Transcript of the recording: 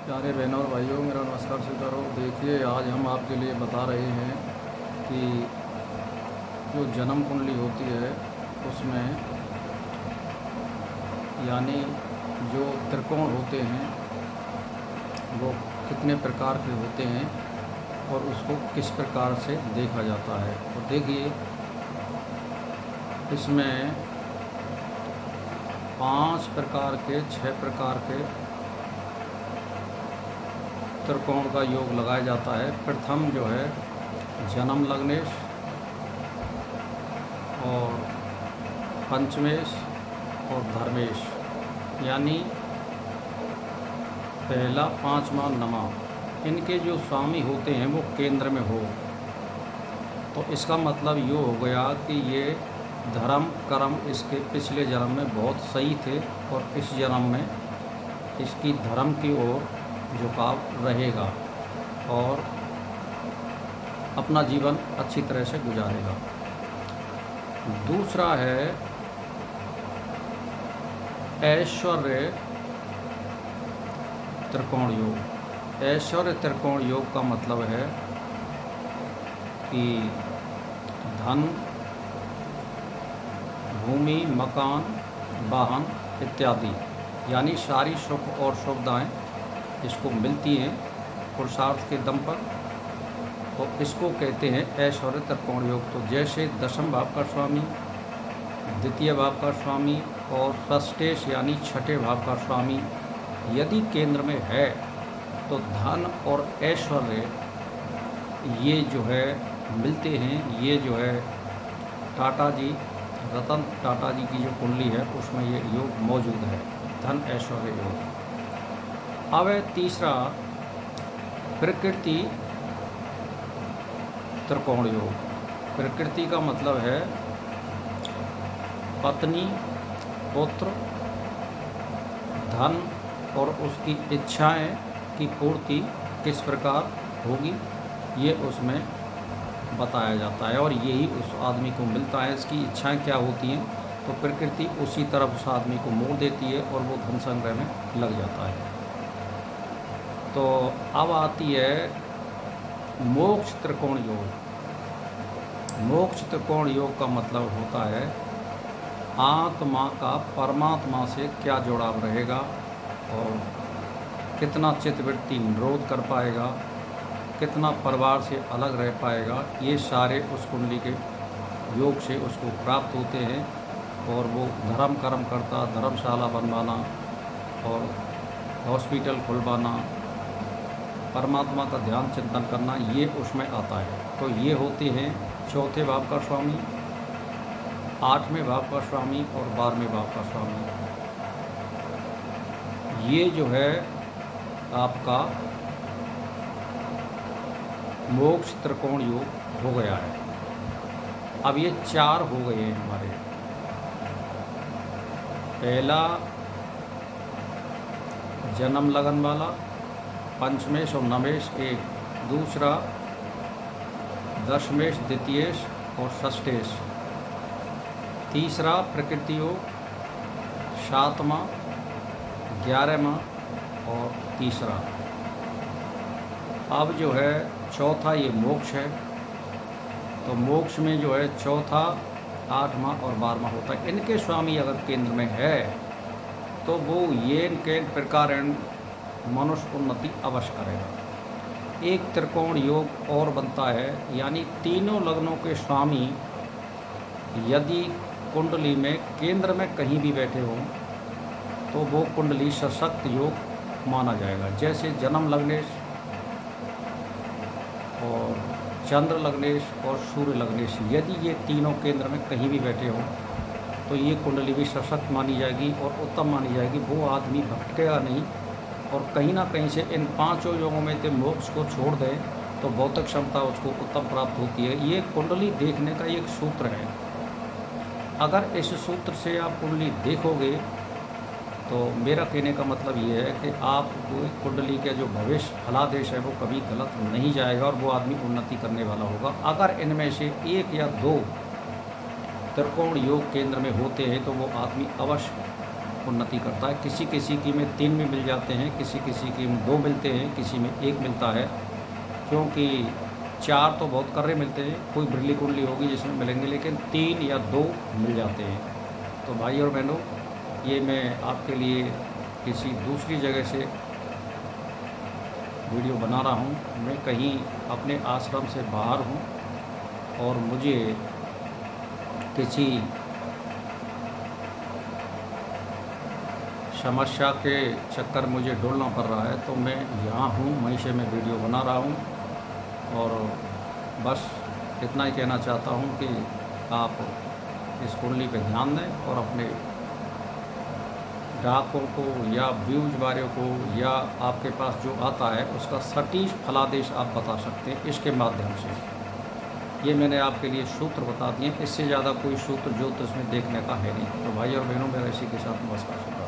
प्यारे बहनों और भाइयों, मेरा नमस्कार स्वीकारो। देखिए, आज हम आपके लिए बता रहे हैं कि जो जन्म कुंडली होती है उसमें यानी जो त्रिकोण होते हैं वो कितने प्रकार के होते हैं और उसको किस प्रकार से देखा जाता है। तो देखिए, इसमें 5 प्रकार के 6 प्रकार के त्रिकोण का योग लगाया जाता है। प्रथम जो है जन्म लग्नेश और पंचमेश और धर्मेश, यानी पहला, पाँचवा, नमा, इनके जो स्वामी होते हैं वो केंद्र में हो, तो इसका मतलब ये हो गया कि ये धर्म कर्म इसके पिछले जन्म में बहुत सही थे और इस जन्म में इसकी धर्म की ओर झुकाव रहेगा और अपना जीवन अच्छी तरह से गुजारेगा। दूसरा है ऐश्वर्य त्रिकोण योग। ऐश्वर्य त्रिकोण योग का मतलब है कि धन, भूमि, मकान, वाहन इत्यादि, यानी सारी सुख और सुविधाएं इसको मिलती हैं पुरुषार्थ के दम पर, तो इसको कहते हैं ऐश्वर्य त्रिकोण योग। तो जैसे दशम भाव का स्वामी, द्वितीय भाव का स्वामी और षष्ठेश यानी छठे भाव का स्वामी यदि केंद्र में है तो धन और ऐश्वर्य ये जो है मिलते हैं। ये जो है टाटा जी, रतन टाटा जी की जो कुंडली है उसमें ये योग मौजूद है, धन ऐश्वर्य योग। अब है तीसरा प्रकृति त्रिकोण योग। प्रकृति का मतलब है पत्नी, पुत्र, धन और उसकी इच्छाएं की पूर्ति किस प्रकार होगी, ये उसमें बताया जाता है और यही उस आदमी को मिलता है। इसकी इच्छाएं क्या होती हैं तो प्रकृति उसी तरफ उस आदमी को मोड़ देती है और वो धन संग्रह में लग जाता है। तो अब आती है मोक्ष त्रिकोण योग। मोक्ष त्रिकोण योग का मतलब होता है आत्मा का परमात्मा से क्या जुड़ाव रहेगा और कितना चित्तवृत्ति निरोध कर पाएगा, कितना परिवार से अलग रह पाएगा, ये सारे उस कुंडली के योग से उसको प्राप्त होते हैं। और वो धर्म कर्म करता, धर्मशाला बनवाना और हॉस्पिटल खुलवाना, परमात्मा का ध्यान चिंतन करना, ये उसमें आता है। तो ये होते हैं चौथे भाव का स्वामी, 8वें भाव का स्वामी और 12वें भाव का स्वामी। ये जो है आपका मोक्ष त्रिकोण योग हो गया है। अब ये 4 हो गए हैं हमारे। पहला जन्म लगन वाला, पंचमेश और नवेश एक, दूसरा दशमेश, द्वितीयेश और षष्ठेश, तीसरा प्रकृति योग, 7वां, 11वां और तीसरा। अब जो है चौथा ये मोक्ष है। तो मोक्ष में जो है चौथा, 8वां और 12वां होता है। इनके स्वामी अगर केंद्र में है तो वो ये के प्रकार मनुष्य उन्नति अवश्य करेगा। एक त्रिकोण योग और बनता है, यानी तीनों लग्नों के स्वामी यदि कुंडली में केंद्र में कहीं भी बैठे हों तो वो कुंडली सशक्त योग माना जाएगा। जैसे जन्म लग्नेश और चंद्र लग्नेश और सूर्य लग्नेश, यदि ये तीनों केंद्र में कहीं भी बैठे हों तो ये कुंडली भी सशक्त मानी जाएगी और उत्तम मानी जाएगी। वो आदमी भटकेगा नहीं और कहीं ना कहीं से इन 5 योगों में से मोक्ष को छोड़ दें तो भौतिक क्षमता उसको उत्तम प्राप्त होती है। ये कुंडली देखने का एक सूत्र है। अगर इस सूत्र से आप कुंडली देखोगे तो मेरा कहने का मतलब ये है कि आप कुंडली के जो भविष्य फलादेश है वो कभी गलत नहीं जाएगा और वो आदमी उन्नति करने वाला होगा। अगर इनमें से 1 या 2 त्रिकोण योग केंद्र में होते हैं तो वो आदमी अवश्य उन्नति करता है। किसी किसी की में 3 भी मिल जाते हैं, किसी किसी की में 2 मिलते हैं, किसी में 1 मिलता है, क्योंकि 4 तो बहुत कर्रे मिलते हैं, कोई बिरली कुंडली होगी जिसमें मिलेंगे, लेकिन 3 या 2 मिल जाते हैं। तो भाई और बहनों, ये मैं आपके लिए किसी दूसरी जगह से वीडियो बना रहा हूँ। मैं कहीं अपने आश्रम से बाहर हूँ और मुझे किसी समस्या के चक्कर मुझे ढूंढना पड़ रहा है, तो मैं यहाँ हूँ, वहीं से मैं वीडियो बना रहा हूँ। और बस इतना ही कहना चाहता हूँ कि आप इस कुंडली पे ध्यान दें और अपने ग्राहकों को या व्यूज वालों को या आपके पास जो आता है उसका सटीक फलादेश आप बता सकते हैं इसके माध्यम से। ये मैंने आपके लिए सूत्र बता दिए, इससे ज़्यादा कोई सूत्र ज्योतिष में देखने का है नहीं। तो भाई और बहनों, मेरा इसी के साथ नमस्कार।